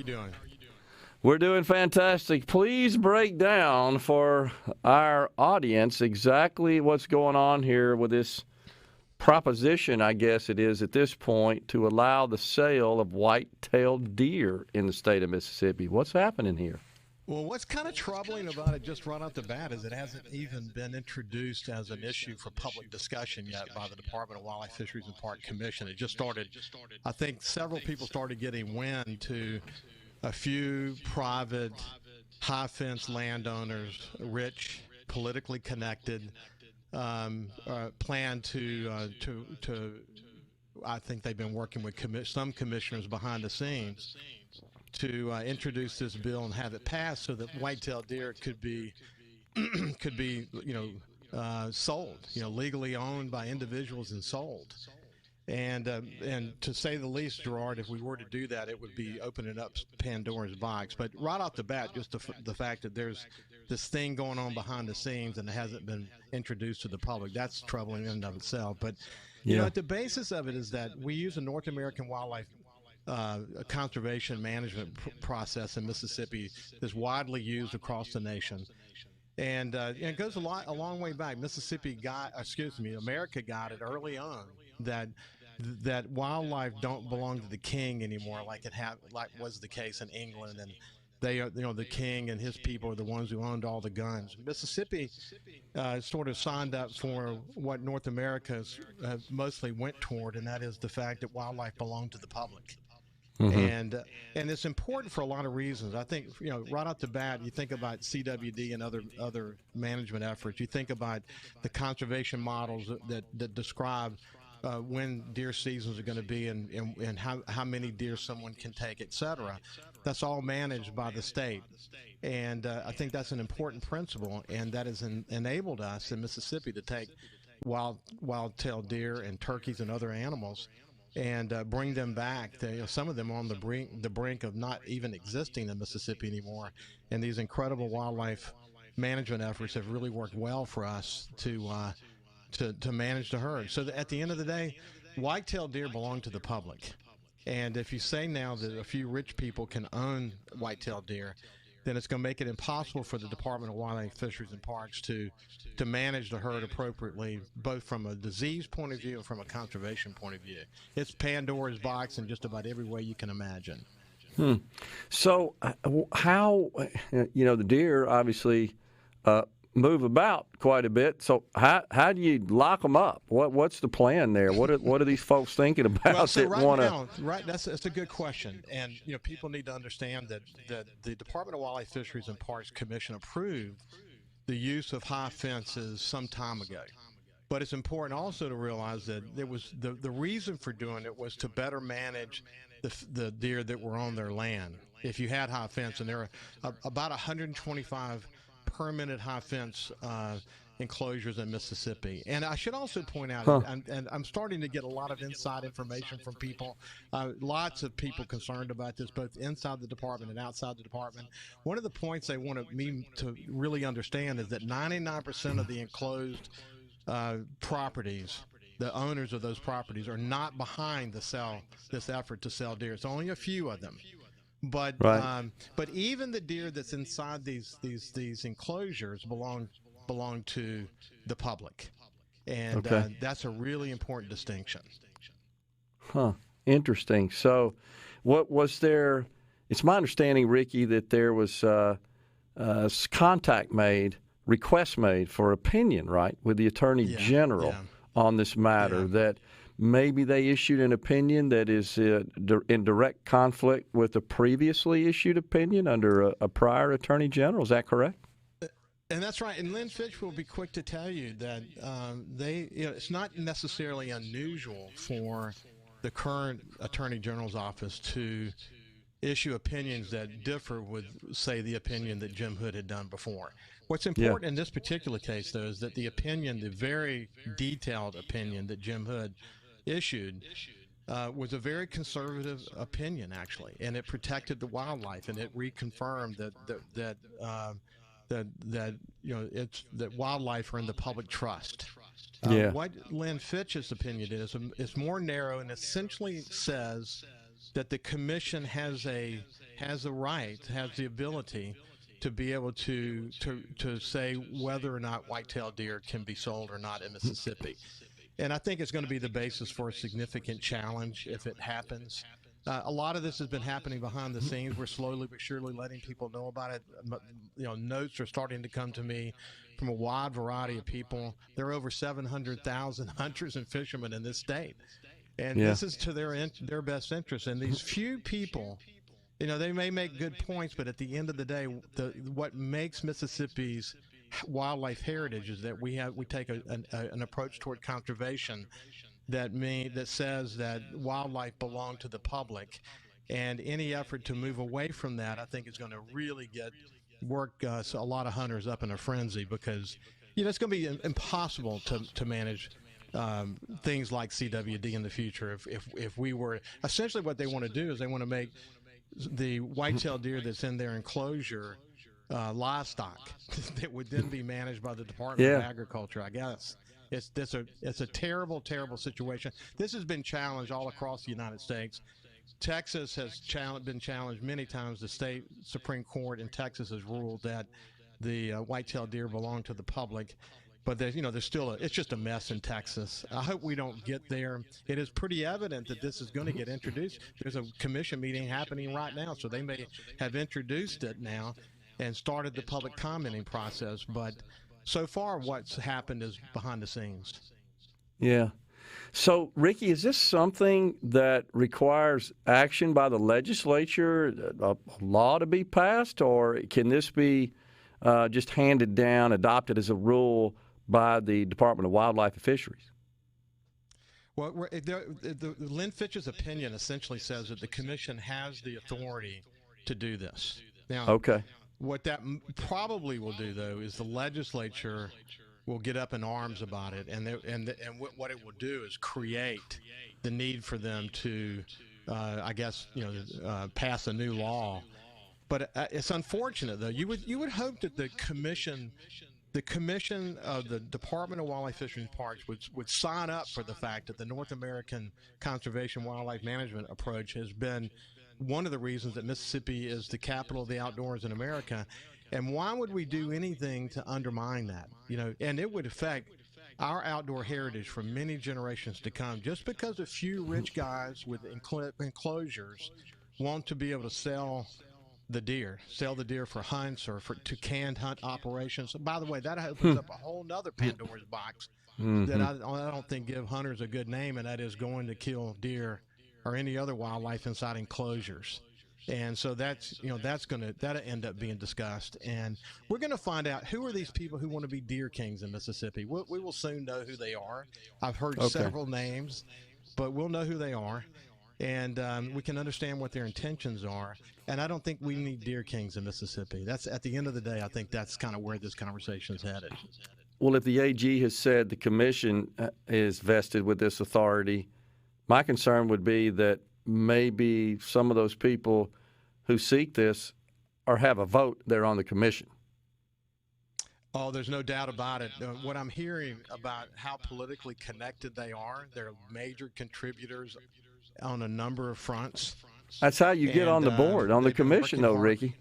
you doing? We're doing fantastic. Please break down for our audience exactly what's going on here with this proposition, I guess it is at this point, to allow the sale of white-tailed deer in the state of Mississippi. What's happening here? Well, what's kind of troubling about it just right off the bat is it hasn't even been introduced as an issue for public discussion yet by the Department of Wildlife, Fisheries, and Park Commission. It just started, I think several people started getting wind to a few private high-fence landowners, rich, politically connected, plan to I think they've been working with some commissioners behind the scenes to introduce this bill and have it passed so that white-tailed deer could be sold, legally owned by individuals and sold. And to say the least, Gerard, if we were to do that, it would be opening up Pandora's box. But right off the bat, just the fact that there's this thing going on behind the scenes and it hasn't been introduced to the public, that's troubling in and of itself. But, at the basis of it is that we use a North American wildlife conservation management process in Mississippi that's widely used across the nation. And it goes a long way back. America got it early on that wildlife don't belong to the king anymore, like was the case in England, and the king and his people are the ones who owned all the guns. Mississippi sort of signed up for what North America mostly went toward, and that is the fact that wildlife belonged to the public. Mm-hmm. And it's important for a lot of reasons. I think right off the bat, you think about CWD and other management efforts. You think about the conservation models that describe when deer seasons are going to be and how many deer someone can take, et cetera. That's all managed by the state. And I think that's an important principle, and that has enabled us in Mississippi to take wild-tailed deer and turkeys and other animals and bring them back. Some of them are on the brink of not even existing in Mississippi anymore. And these incredible wildlife management efforts have really worked well for us to manage the herd. So at the end of the day, white-tailed deer belong to the public. And if you say now that a few rich people can own white-tailed deer, then it's going to make it impossible for the Department of Wildlife, Fisheries, and Parks to manage the herd appropriately, both from a disease point of view and from a conservation point of view. It's Pandora's box in just about every way you can imagine. So how, the deer obviously move about quite a bit. So how do you lock them up? What's the plan there? What are these folks thinking about That's a good question. And people need to understand that the Department of Wildlife, Fisheries, and Parks Commission approved the use of high fences some time ago. But it's important also to realize that there was the reason for doing it was to better manage the deer that were on their land. If you had high fence, and there are about 125 permanent high fence enclosures in Mississippi. And I should also point out, and I'm starting to get a lot of inside information from people, lots of people concerned about this, both inside the department and outside the department. One of the points they wanted me to really understand is that 99% of the enclosed properties, the owners of those properties, are not behind this effort to sell deer. It's only a few of them. But but even the deer that's inside these enclosures belong to the public, and that's a really important distinction. Interesting. So, what was there? It's my understanding, Ricky, that there was request made for opinion, right, with the Attorney General on this matter. That maybe they issued an opinion that is in direct conflict with a previously issued opinion under a prior Attorney General. Is that correct? And that's right. And Lynn Fitch will be quick to tell you that it's not necessarily unusual for the current Attorney General's office to issue opinions that differ with, say, the opinion that Jim Hood had done before. What's important in this particular case, though, is that the very detailed opinion that Jim Hood issued was a very conservative opinion, actually, and it protected the wildlife, and it reconfirmed that wildlife are in the public trust. What Lynn Fitch's opinion is more narrow, and essentially says that the commission has has the right, has the ability to be able to say whether or not white-tailed deer can be sold or not in Mississippi. And I think it's going to be the basis for a significant challenge if it happens. A lot of this has been happening behind the scenes. We're slowly but surely letting people know about it. Notes are starting to come to me from a wide variety of people. There are over 700,000 hunters and fishermen in this state. And this is to their best interest. And these few people, they may make good points, but at the end of the day, what makes Mississippi's wildlife heritage is that we take an approach toward conservation that says that wildlife belongs to the public, and any effort to move away from that, I think, is going to really work a lot of hunters up in a frenzy, because it's going to be impossible to manage things like CWD in the future. If we were, essentially what they want to do is they want to make the white-tailed deer that's in their enclosure livestock that would then be managed by the Department of Agriculture, I guess. It's a terrible, terrible situation. This has been challenged all across the United States. Texas has been challenged many times. The state Supreme Court in Texas has ruled that the white-tailed deer belong to the public. But there's still it's just a mess in Texas. I hope we don't get there. It is pretty evident that this is going to get introduced. There's a commission meeting happening right now, so they may have introduced it now and started the public commenting process. But so far, what's happened is behind the scenes. Yeah. So, Ricky, is this something that requires action by the legislature, a law to be passed, or can this be just handed down, adopted as a rule by the Department of Wildlife and Fisheries? Well, Lynn Fitch's opinion essentially says that the commission has the authority to do this. Now, what that probably will do, though, is the legislature will get up in arms about it, and what it will do is create the need for them to, pass a new law. But it's unfortunate, though. You would hope that the commission of the Department of Wildlife, Fisheries, and Parks would sign up for the fact that the North American Conservation Wildlife Management approach has been one of the reasons that Mississippi is the capital of the outdoors in America. And why would we do anything to undermine that? And it would affect our outdoor heritage for many generations to come, just because a few rich guys with enclosures want to be able to sell the deer for hunts or to canned hunt operations. By the way, that opens up a whole nother Pandora's box that I don't think give hunters a good name, and that is going to kill deer or any other wildlife inside enclosures. And so that'll end up being discussed, and we're going to find out who are these people who want to be deer kings in Mississippi. We will soon know who they are. I've heard several names, but we'll know who they are. And we can understand what their intentions are. And I don't think we need deer kings in Mississippi. That's, at the end of the day, I think that's kind of where this conversation is headed. Well, if the AG has said the commission is vested with this authority, my concern would be that maybe some of those people who seek this or have a vote there on the commission. Oh, there's no doubt about it. What I'm hearing about how politically connected they are, they're major contributors on a number of fronts. That's how you get on the board, on the commission, though, Ricky.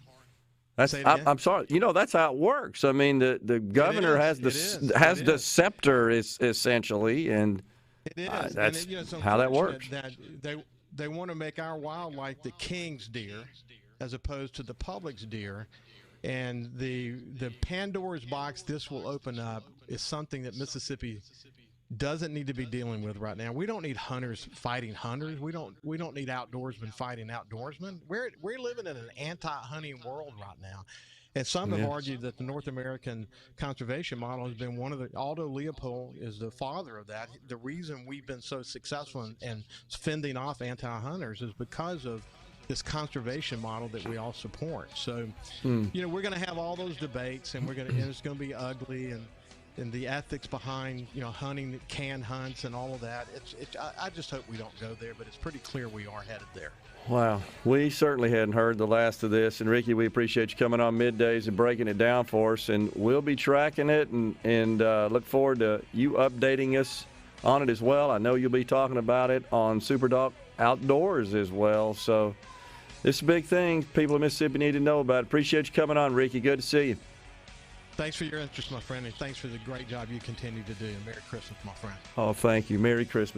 I'm sorry. That's how it works. I mean, the governor has the scepter, essentially, and that's how that works. That they want to make our wildlife the king's deer as opposed to the public's deer. And the Pandora's box this will open up is something that Mississippi doesn't need to be dealing with right now. We don't need hunters fighting hunters. We don't need outdoorsmen fighting outdoorsmen. We're living in an anti-hunting world right now. And some have argued that the North American conservation model has been one of the, Aldo Leopold is the father of that. The reason we've been so successful in fending off anti-hunters is because of this conservation model that we all support. So, we're going to have all those debates, and it's going to be ugly, and the ethics behind hunting canned hunts and all of that. I just hope we don't go there, but it's pretty clear we are headed there. Wow, we certainly hadn't heard the last of this, and Ricky, we appreciate you coming on Middays and breaking it down for us, and we'll be tracking it and look forward to you updating us on it as well. I know you'll be talking about it on SuperTalk Outdoors as well. So this is a big thing people in Mississippi need to know about. Appreciate you coming on, Ricky. Good to see you. Thanks for your interest, my friend, and thanks for the great job you continue to do. Merry Christmas, my friend. Oh, thank you. Merry Christmas.